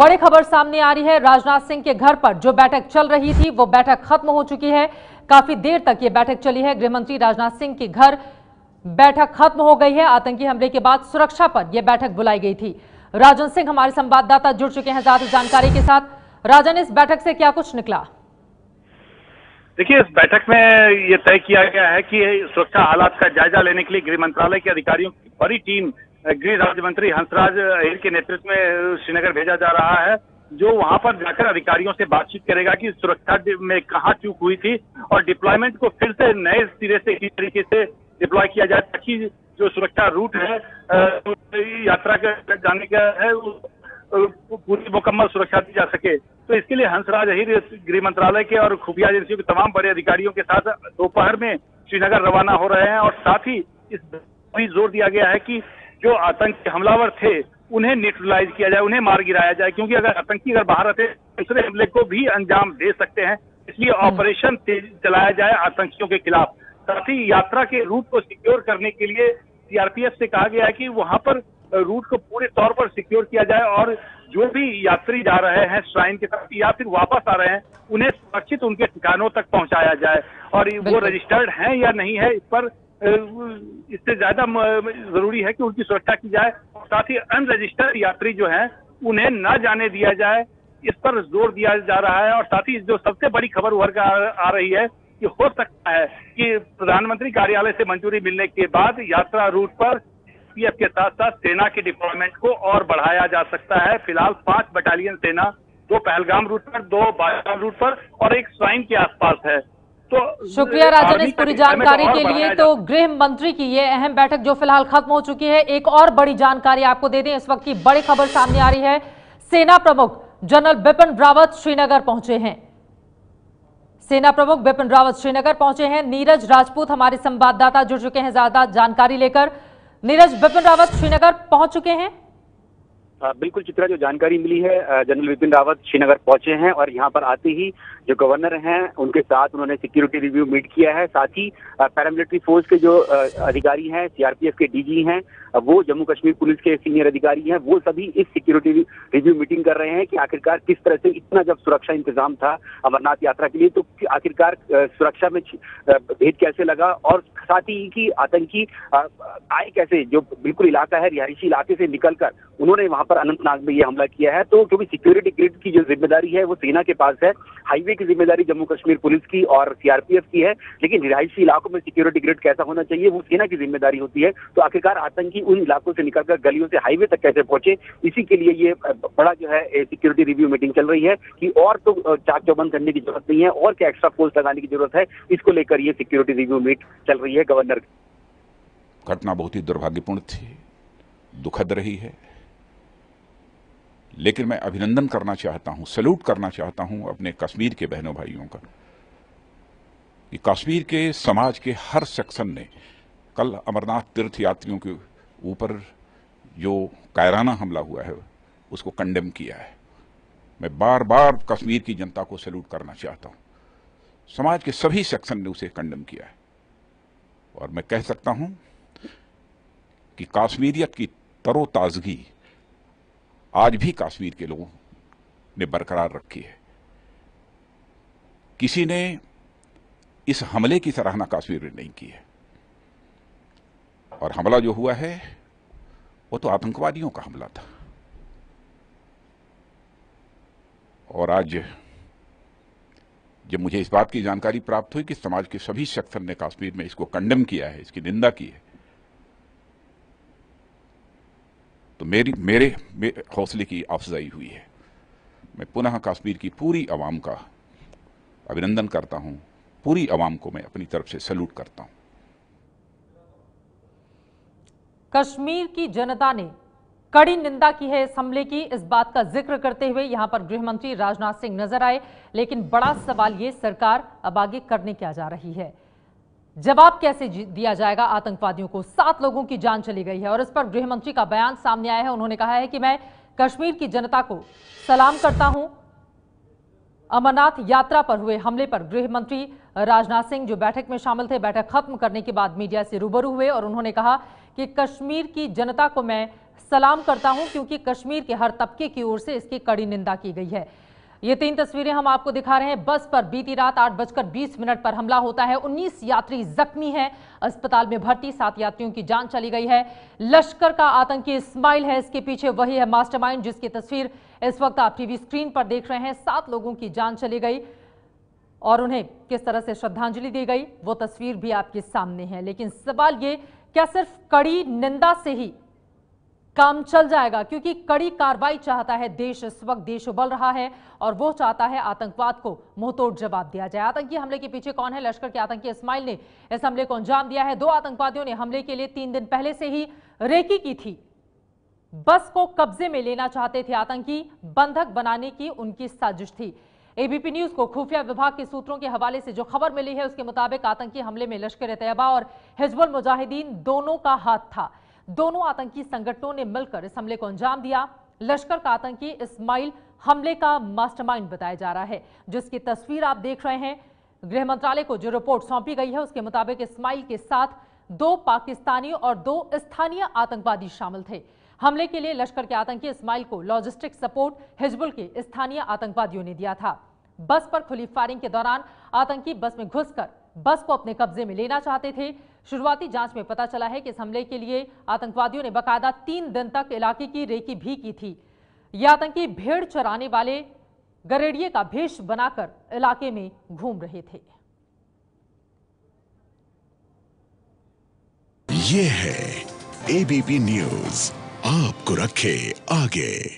बड़ी खबर सामने आ रही है। राजनाथ सिंह के घर पर जो बैठक चल रही थी वो बैठक खत्म हो चुकी है। काफी देर तक ये बैठक चली है। गृहमंत्री राजनाथ सिंह के घर बैठक खत्म हो गई है। आतंकी हमले के बाद सुरक्षा पर यह बैठक बुलाई गई थी। राजन सिंह हमारे संवाददाता जुड़ चुके हैं ज्यादा जानकारी के साथ। राजन, इस बैठक से क्या कुछ निकला? देखिए, इस बैठक में ये तय किया गया है कि सुरक्षा हालात का जायजा लेने के लिए गृह मंत्रालय के अधिकारियों की बड़ी टीम गृह राज्य मंत्री हंसराज अहीर के नेतृत्व में श्रीनगर भेजा जा रहा है, जो वहां पर जाकर अधिकारियों से बातचीत करेगा कि सुरक्षा में कहां चूक हुई थी और डिप्लॉयमेंट को फिर से नए सिरे से इस तरीके से डिप्लॉय किया जाए ताकि जो सुरक्षा रूट है यात्रा के जाने का है पूरी मुकम्मल सुरक्षा दी जा सके। तो इसके लिए हंसराज अहीर गृह मंत्रालय के और खुफिया एजेंसियों के तमाम बड़े अधिकारियों के साथ दोपहर में श्रीनगर रवाना हो रहे हैं और साथ ही इस भी जोर दिया गया है कि जो आतंकी हमलावर थे उन्हें न्यूट्रलाइज किया जाए, उन्हें मार गिराया जाए, क्योंकि अगर आतंकी बाहर रहते दूसरे हमले को भी अंजाम दे सकते हैं। इसलिए ऑपरेशन तेज चलाया जाए आतंकियों के खिलाफ। साथ ही यात्रा के रूट को सिक्योर करने के लिए सीआरपीएफ से कहा गया है कि वहां पर रूट को पूरे तौर पर सिक्योर किया जाए और जो भी यात्री जा रहे हैं श्राइन के तरफ या फिर वापस आ रहे हैं उन्हें सुरक्षित उनके ठिकानों तक पहुंचाया जाए। और वो रजिस्टर्ड हैं या नहीं है, इस पर इससे ज्यादा जरूरी है कि उनकी सुरक्षा की जाए और साथ ही अनरजिस्टर्ड यात्री जो हैं उन्हें न जाने दिया जाए, इस पर जोर दिया जा रहा है। और साथ ही जो सबसे बड़ी खबर उभर कर आ रही है कि हो सकता है कि प्रधानमंत्री कार्यालय से मंजूरी मिलने के बाद यात्रा रूट पर सीआरपीएफ के साथ साथ सेना के डिप्लॉयमेंट को और बढ़ाया जा सकता है। फिलहाल 5 बटालियन सेना 2 पहलगाम रूट पर, 2 बागेश्वर रूट पर और 1 श्राइन के आसपास है। तो शुक्रिया राजन इस पूरी जानकारी के लिए। तो गृह मंत्री की ये अहम बैठक जो फिलहाल खत्म हो चुकी है, एक और बड़ी जानकारी आपको दे दें, इस वक्त की बड़ी खबर सामने आ रही है। सेना प्रमुख जनरल बिपिन रावत श्रीनगर पहुंचे हैं। सेना प्रमुख बिपिन रावत श्रीनगर पहुंचे हैं। नीरज राजपूत हमारे संवाददाता जुड़ चुके हैं ज्यादा जानकारी लेकर। नीरज, बिपिन रावत श्रीनगर पहुंच चुके हैं? बिल्कुल चित्रा, जो जानकारी मिली है जनरल बिपिन रावत श्रीनगर पहुंचे हैं और यहां पर आते ही जो गवर्नर हैं उनके साथ उन्होंने सिक्योरिटी रिव्यू मीट किया है। साथ ही पैरामिलिट्री फोर्स के जो अधिकारी हैं, सीआरपीएफ के डीजी हैं, वो जम्मू कश्मीर पुलिस के सीनियर अधिकारी हैं, वो सभी इस सिक्योरिटी रिव्यू मीटिंग कर रहे हैं कि आखिरकार किस तरह से इतना जब सुरक्षा इंतजाम था अमरनाथ यात्रा के लिए, तो आखिरकार सुरक्षा में भेद कैसे लगा और साथ ही कि आतंकी आए कैसे, जो बिल्कुल इलाका है रिहायशी इलाके से निकलकर उन्होंने वहां पर अनंतनाग में ये हमला किया है। तो क्योंकि सिक्योरिटी ग्रिड की जो जिम्मेदारी है वो सेना के पास है, हाईवे की जिम्मेदारी जम्मू कश्मीर पुलिस की और सीआरपीएफ की है, लेकिन रिहायशी इलाकों में सिक्योरिटी ग्रिड कैसा होना चाहिए वो सेना की जिम्मेदारी होती है। तो आखिरकार आतंकी उन इलाकों से निकलकर गलियों से हाईवे तक कैसे पहुंचे, इसी के लिए ये बड़ा जो है सिक्योरिटी रिव्यू मीटिंग चल रही है कि और तो चाक चौबंद करने की जरूरत नहीं है और क्या एक्स्ट्रा फोर्स लगाने की जरूरत है, इसको लेकर ये सिक्योरिटी रिव्यू मीट चल रही है गवर्नर। घटना बहुत ही दुर्भाग्यपूर्ण थी, दुखद रही है, लेकिन मैं अभिनंदन करना चाहता हूं, सैल्यूट करना चाहता हूं अपने कश्मीर के बहनों भाइयों का कि कश्मीर के समाज के हर सेक्शन ने कल अमरनाथ तीर्थ यात्रियों के ऊपर जो कायराना हमला हुआ है उसको कंडेम किया है। मैं बार बार कश्मीर की जनता को सैल्यूट करना चाहता हूं। समाज के सभी सेक्शन ने उसे कंडेम किया है और मैं कह सकता हूं कि कश्मीरियत की तरोताजगी आज भी कश्मीर के लोगों ने बरकरार रखी है। किसी ने इस हमले की सराहना कश्मीर में नहीं की है और हमला जो हुआ है वो तो आतंकवादियों का हमला था। और आज जब मुझे इस बात की जानकारी प्राप्त हुई कि समाज के सभी सेक्शन ने कश्मीर में इसको कंडेम किया है, इसकी निंदा की है, तो मेरे हौसले की अफजाई हुई है। मैं पुनः कश्मीर की पूरी आवाम का अभिनंदन करता हूं, पूरी आवाम को मैं अपनी तरफ से सैल्यूट करता हूं। कश्मीर की जनता ने कड़ी निंदा की है इस हमले की। इस बात का जिक्र करते हुए यहां पर गृह मंत्री राजनाथ सिंह नजर आए, लेकिन बड़ा सवाल ये सरकार अब आगे करने क्या जा रही है, जवाब कैसे दिया जाएगा आतंकवादियों को। 7 लोगों की जान चली गई है और इस पर गृह मंत्री का बयान सामने आया है। उन्होंने कहा है कि मैं कश्मीर की जनता को सलाम करता हूं। अमरनाथ यात्रा पर हुए हमले पर गृह मंत्री राजनाथ सिंह जो बैठक में शामिल थे, बैठक खत्म करने के बाद मीडिया से रूबरू हुए और उन्होंने कहा कि कश्मीर की जनता को मैं सलाम करता हूं, क्योंकि कश्मीर के हर तबके की ओर से इसकी कड़ी निंदा की गई है। ये 3 तस्वीरें हम आपको दिखा रहे हैं। बस पर बीती रात 8:20 पर हमला होता है। 19 यात्री जख्मी हैं, अस्पताल में भर्ती, 7 यात्रियों की जान चली गई है। लश्कर का आतंकी इस्माइल है इसके पीछे, वही है मास्टरमाइंड जिसकी तस्वीर इस वक्त आप टीवी स्क्रीन पर देख रहे हैं। 7 लोगों की जान चली गई और उन्हें किस तरह से श्रद्धांजलि दी गई वो तस्वीर भी आपके सामने है। लेकिन सवाल ये, क्या सिर्फ कड़ी निंदा से ही काम चल जाएगा? क्योंकि कड़ी कार्रवाई चाहता है देश, इस वक्त देश उबल रहा है और वो चाहता है आतंकवाद को मुंहतोड़ जवाब दिया जाए। आतंकी हमले के पीछे कौन है? लश्कर के आतंकी इस्माइल ने इस हमले को अंजाम दिया है। 2 आतंकवादियों ने हमले के लिए 3 दिन पहले से ही रेकी की थी। बस को कब्जे में लेना चाहते थे आतंकी, बंधक बनाने की उनकी साजिश थी। एबीपी न्यूज को खुफिया विभाग के सूत्रों के हवाले से जो खबर मिली है उसके मुताबिक आतंकी हमले में लश्कर-ए-तैयबा और हिजबुल मुजाहिदीन दोनों का हाथ था। दोनों आतंकी संगठनों ने मिलकर इस हमले को अंजाम दिया। लश्कर का आतंकी इस्माइल हमले का मास्टरमाइंड बताया जा रहा है, जिसकी तस्वीर आप देख रहे हैं। गृह मंत्रालय को जो रिपोर्ट सौंपी गई है उसके मुताबिक इस्माइल के साथ 2 पाकिस्तानी और 2 स्थानीय आतंकवादी शामिल थे। हमले के लिए लश्कर के आतंकी इस्माइल को लॉजिस्टिक सपोर्ट हिजबुल के स्थानीय आतंकवादियों ने दिया था। बस पर खुली फायरिंग के दौरान आतंकी बस में घुसकर बस को अपने कब्जे में लेना चाहते थे। शुरुआती जांच में पता चला है कि इस हमले के लिए आतंकवादियों ने बकायदा 3 दिन तक इलाके की रेकी भी की थी। ये आतंकी भेड़ चराने वाले गरेडिये का भेष बनाकर इलाके में घूम रहे थे। ये है एबीपी न्यूज, आपको रखे आगे।